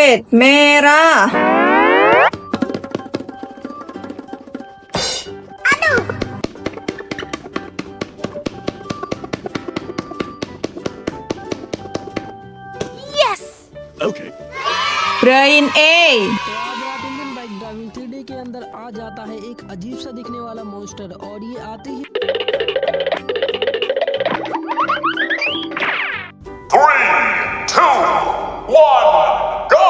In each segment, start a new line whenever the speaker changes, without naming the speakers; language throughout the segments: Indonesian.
Red, merah.
Okay.
Brain A.
रात engine bike driving 3D के अंदर आ जाता है एक अजीब सा दिखने वाला मॉन्स्टर और ये आते ही
3, 2, 1, go!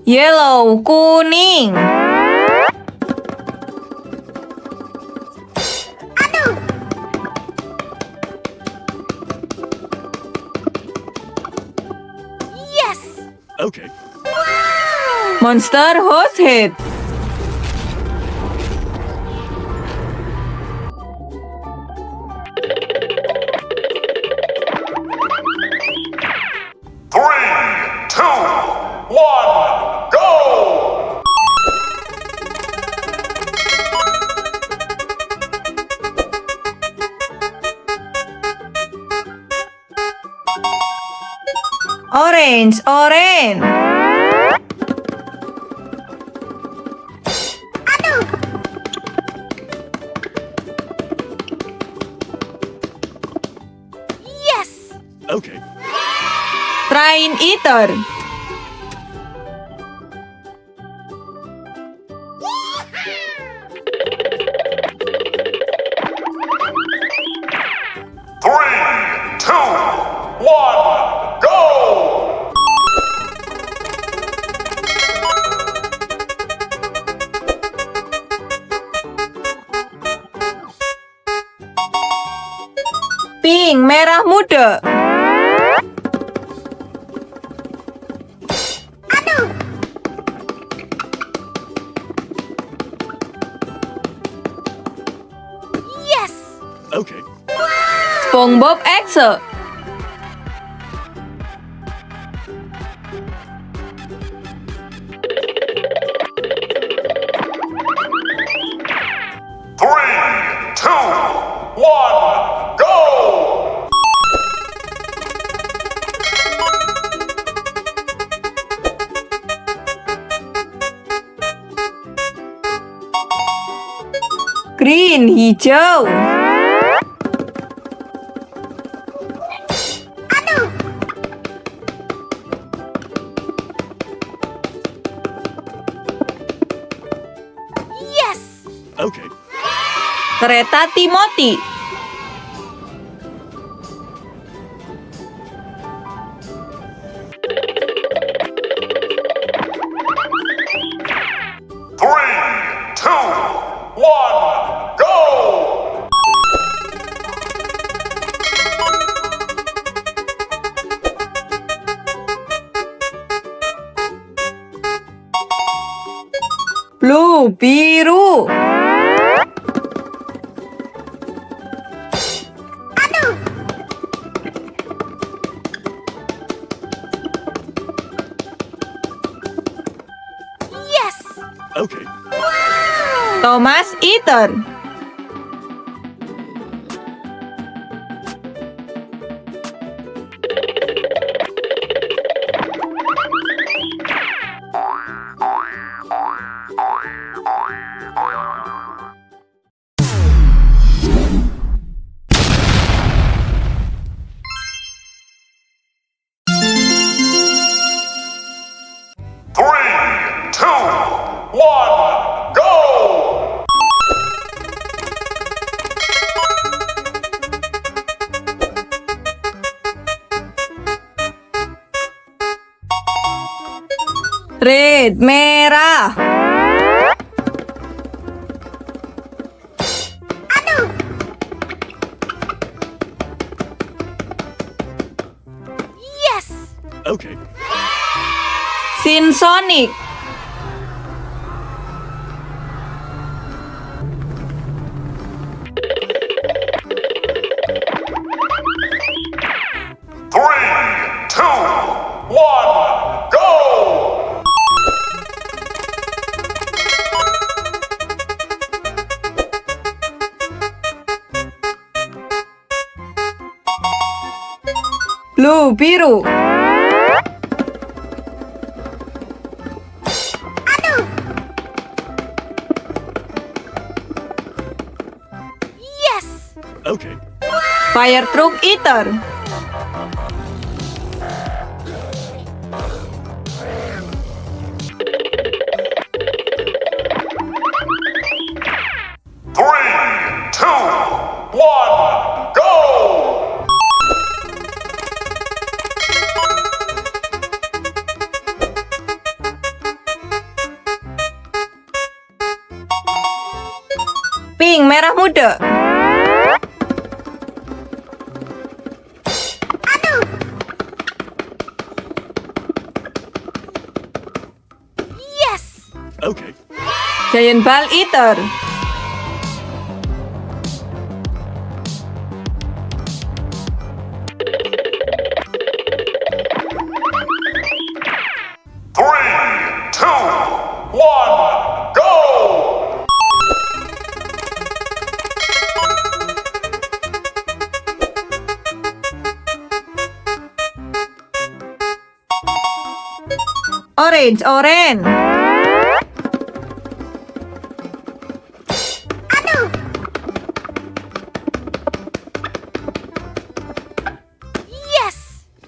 Yellow, kuning.
Okay.
Monster horse head.
Three, two, one, go!
Orange, orange.
Okay.
Train eater.
Three, two, one, go!
Pink, merah muda.
Okay.
Spongebob Exe.
Three, two, one, go!
Green, hijau.
Okay.
Kereta Timothy.
Three, two, one, go!
Blue, biru.
Okay.
Thomas Eaton.
Three, two, one, go!
Red, merah.
Okay.
Shin Sonic.
Three, two, one, go!
Blue, biru.
Okay.
Fire truck eater.
Three, two, one, go!
Pink, merah muda.
Okay.
Giant ball eater.
Three, two, one, go!
Orange, orange.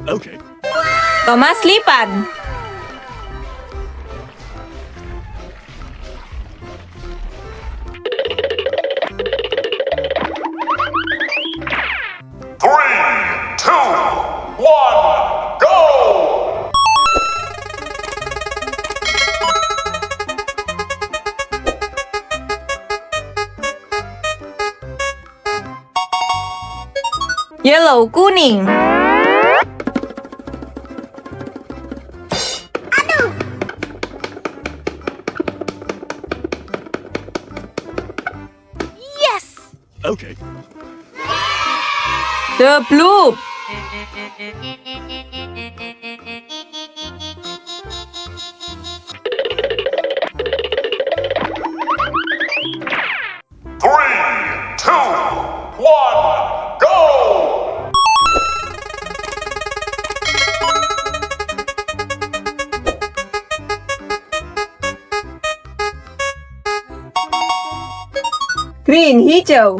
Okay.
Thomas Lipan.
Three, two, one, go!
Yellow, kuning.
Okay.
The Bloop.
Three, two, one, go!
Green, hijau.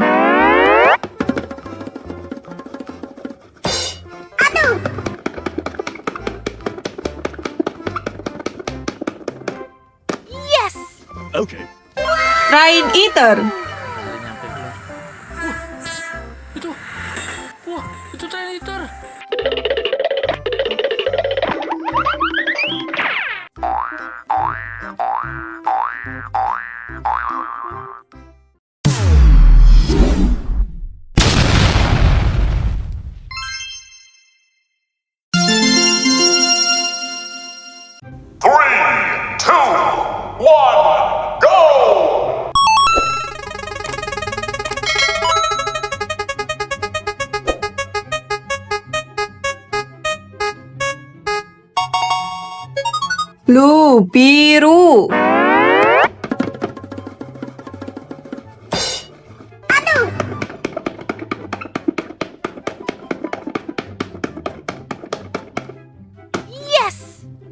Okay.
Rain eater.
Itu trailer.
Three, two, one, go!
Blue, biru.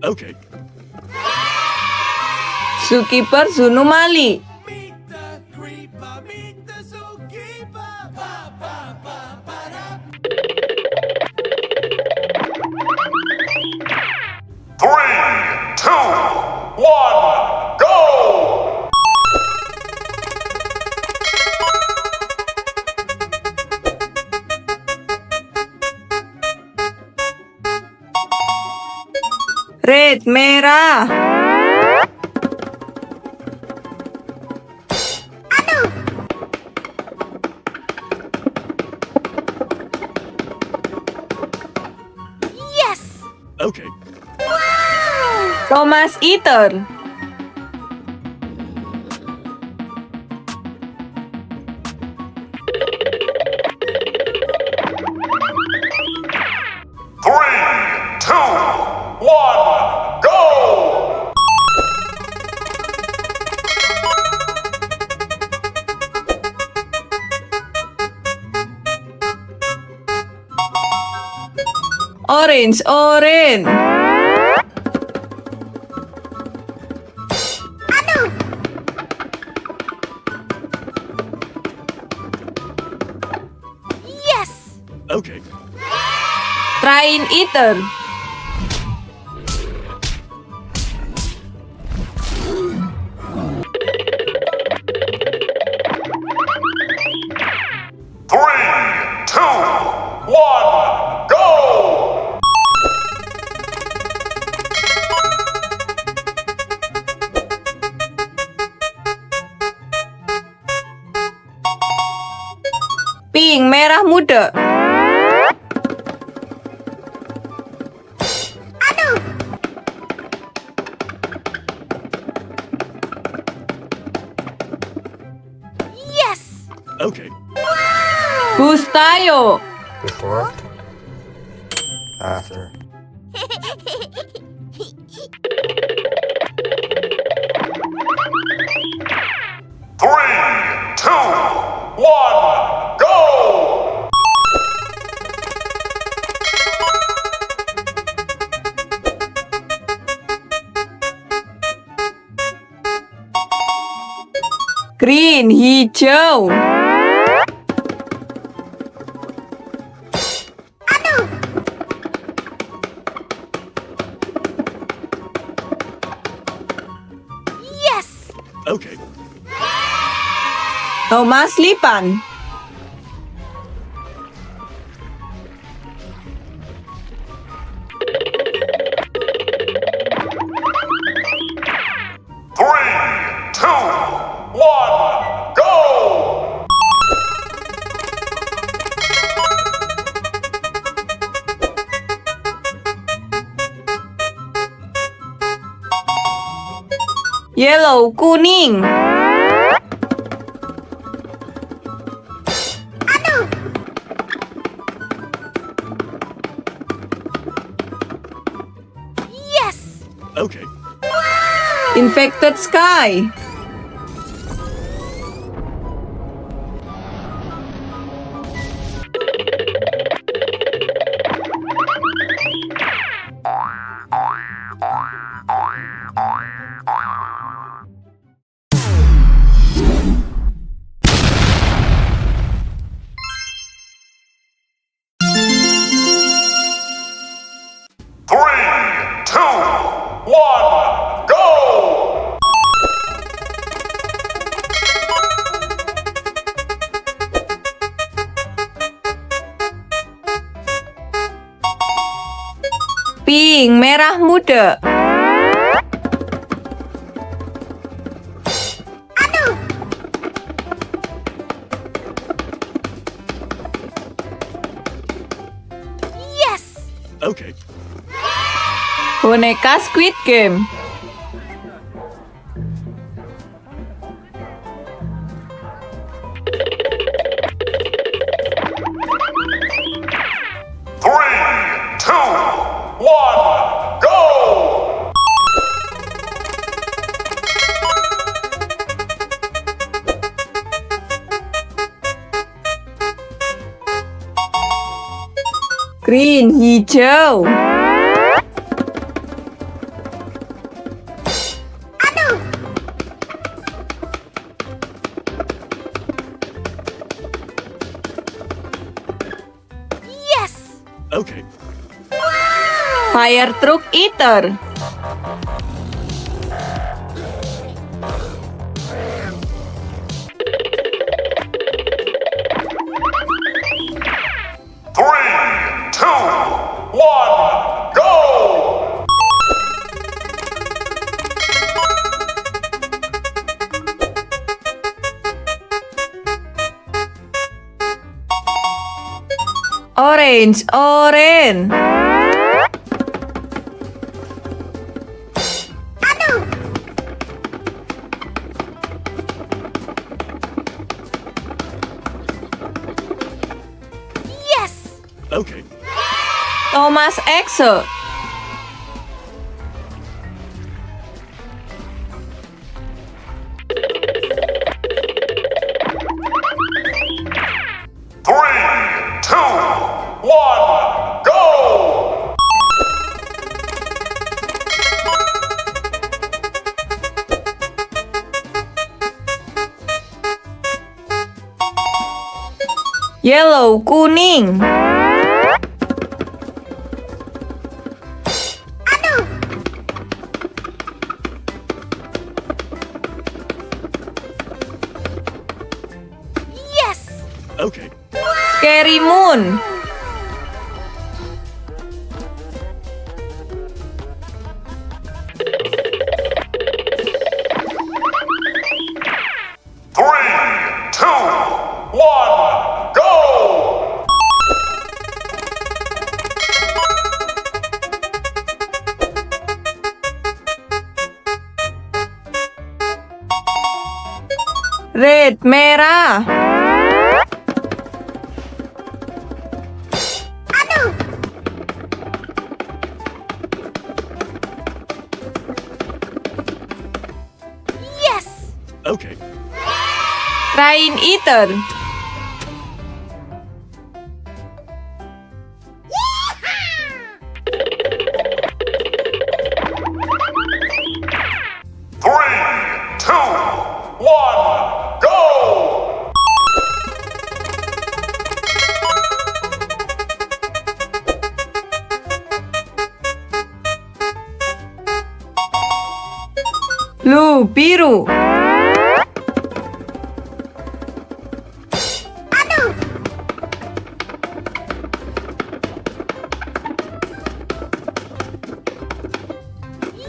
Okay.
Zookeeper, zoonomaly.
Meet the creeper, meet the zookeeper. Ba ba ba ba da.
Three, two, one, go!
Red, merah.
Okay.
Thomas eater.
Three, two, one, go!
Orange, orange.
Okay.
Train eater.
Three, two, one, go!
Pink, merah muda.
Okay.
Bous tayo.
Before? After?
Three, two, one, go!
Green, hijau.
Okay.
Thomas Lipan.
Three, two, one, go!
Yellow, kuning.
Okay.
Infected sky.
Three, two, one, go!
Pink, merah muda.
Okay.
Boneka Squid Game.
Three, two, one, go!
Green, hijau.
Okay.
Fire truck eater.
Three, two, one, go!
Orange, orange.
Okay.
Thomas Exe.
Three, two, one, go!
Yellow, kuning.
Yes!
Okay.
Scary moon.
Three, two, one, go!
Red, merah.
Yes!
Okay.
Rain eater.
Three, two, one, go!
Blue, biru.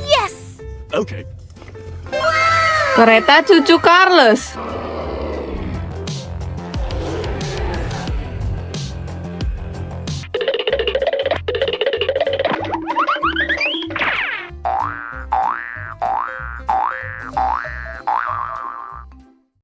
Yes!
Okay.
Kereta cucu Carlos.